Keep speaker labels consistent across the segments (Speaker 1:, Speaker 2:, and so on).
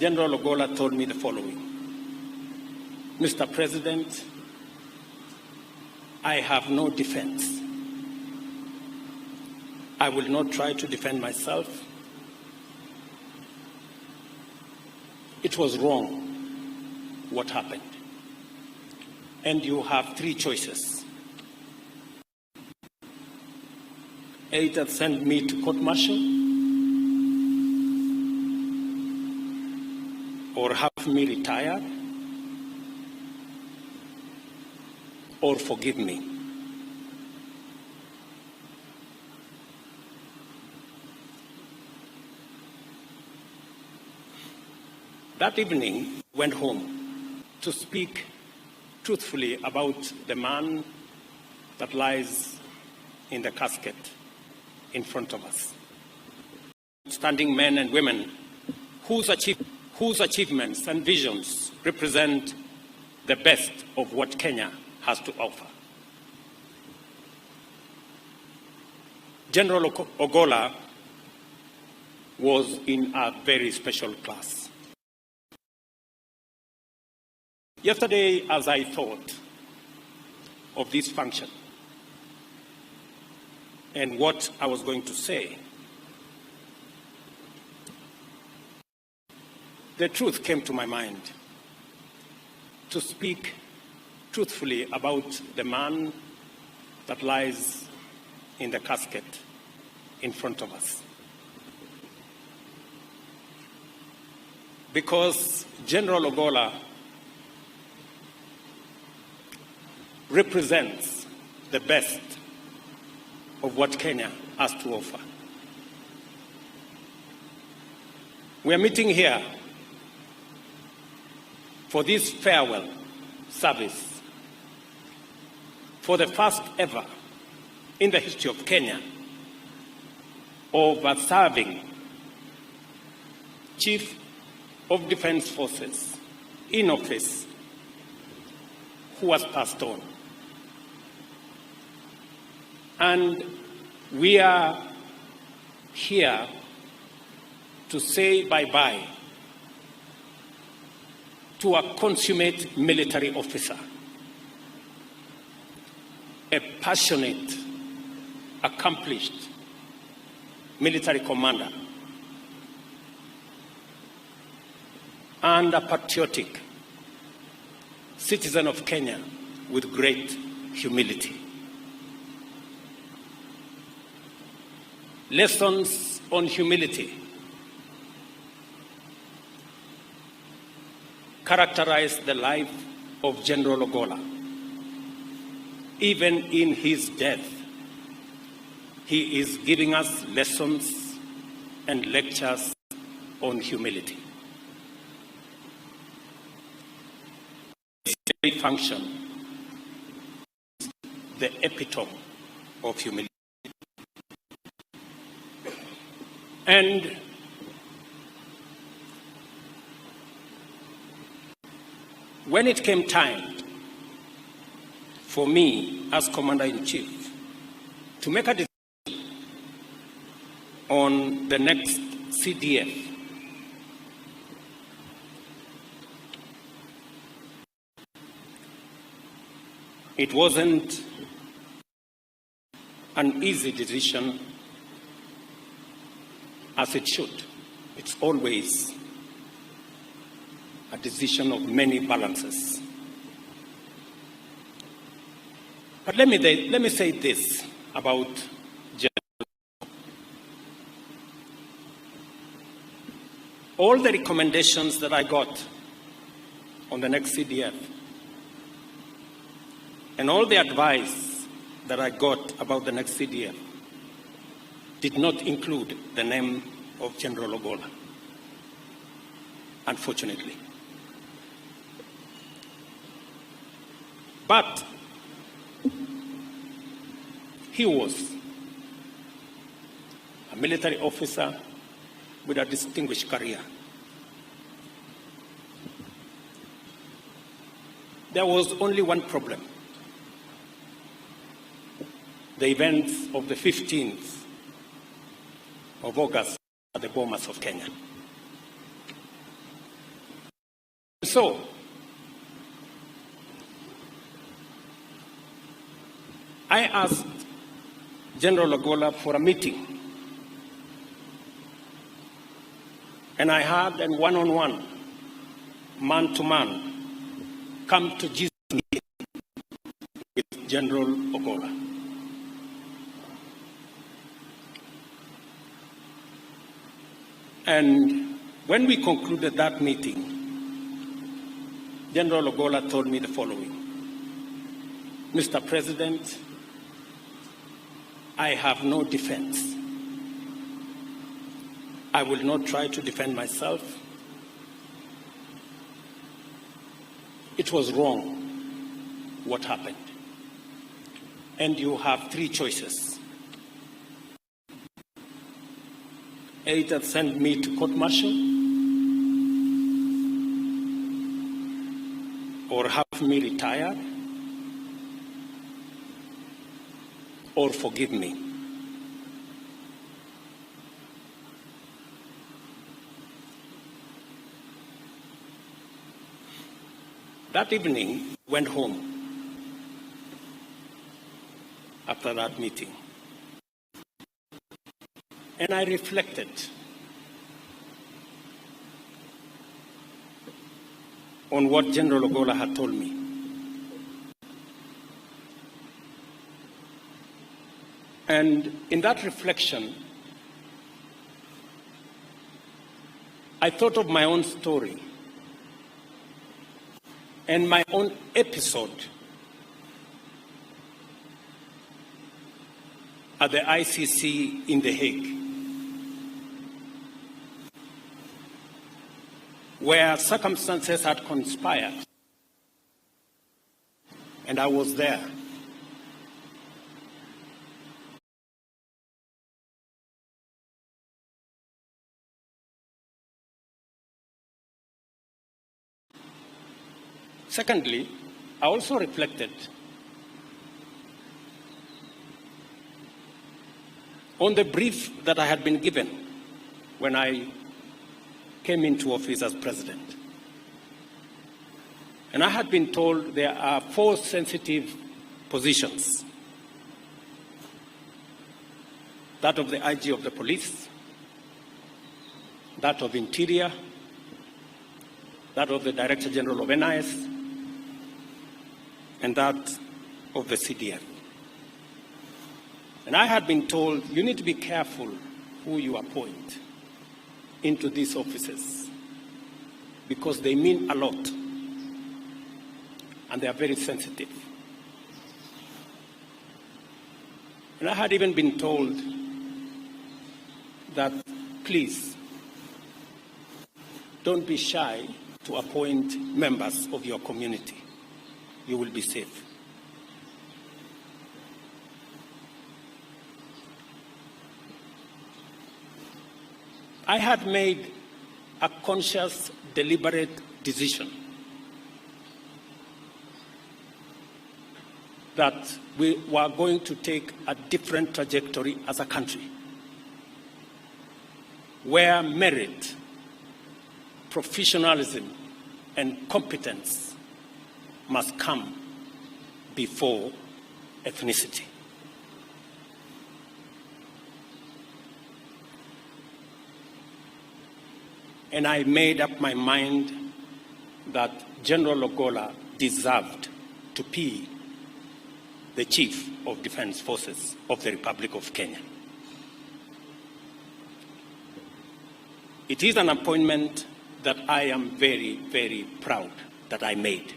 Speaker 1: General Ogola told me the following: Mr. President, I have no defense. I will not try to defend myself. It was wrong what happened. And you have three choices. Either send me to court-martial or have me retired or forgive me. That evening, I went home to speak truthfully about the man that lies in the casket in front of us. Standing men and women whose achievements and visions represent the best of what Kenya has to offer. General Ogola was in a very special class. Yesterday, as I thought of this function and what I was going to say, the truth came to my mind to speak truthfully about the man that lies in the casket in front of us. Because General Ogola represents the best of what Kenya has to offer. We are meeting here for this farewell service for the first ever in the history of Kenya of a serving Chief of Defense Forces in office who has passed on. And we are here to say bye-bye to a consummate military officer, a passionate, accomplished military commander, and a patriotic citizen of Kenya with great humility. Lessons on humility characterize the life of General Ogola. Even in his death, he is giving us lessons and lectures on humility. This function is the epitome of humility. And when it came time for me as Commander-in-Chief to make a decision on the next CDF, it wasn't an easy decision as it should. It's always a decision of many balances. But let me say this about General. All the recommendations that I got on the next CDF and all the advice that I got about the next CDF did not include the name of General Ogola, unfortunately. But he was a military officer with a distinguished career. There was only one problem: the events of the 15th of August at the Bomas of Kenya. So, I asked General Ogola for a meeting, and I had a one-on-one, man-to-man, come to Jesus meeting with General Ogola. And when we concluded that meeting, General Ogola told me the following: Mr. President, I have no defense. I will not try to defend myself. It was wrong what happened. And you have three choices. Either send me to court-martial, or have me retire, or forgive me. That evening, went home after that meeting. And I reflected on what General Ogola had told me. And in that reflection, I thought of my own story and my own episode at the ICC in The Hague, where circumstances had conspired, and I was there. Secondly, I also reflected on the brief that I had been given when I came into office as president. And I had been told there are 4 sensitive positions: that of the IG of the police, that of Interior, that of the Director General of NIS, and that of the CDF. And I had been told, you need to be careful who you appoint into these offices, because they mean a lot, and they are very sensitive. And I had even been told that, please, don't be shy to appoint members of your community. You will be safe. I had made a conscious, deliberate decision that we were going to take a different trajectory as a country, where merit, professionalism, and competence must come before ethnicity. And I made up my mind that General Ogola deserved to be the Chief of Defense Forces of the Republic of Kenya. It is an appointment that I am very, very proud that I made.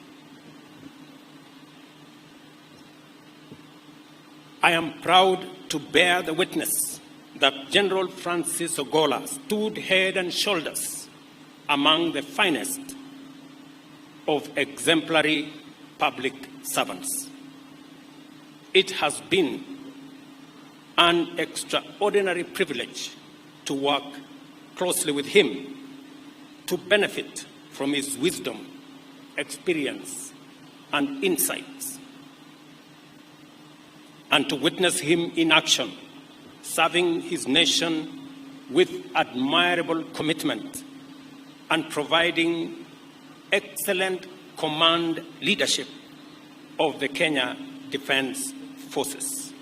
Speaker 1: I am proud to bear the witness that General Francis Ogola stood head and shoulders among the finest of exemplary public servants. It has been an extraordinary privilege to work closely with him, to benefit from his wisdom, experience, and insights, and to witness him in action, serving his nation with admirable commitment and providing excellent command leadership of the Kenya Defence Forces.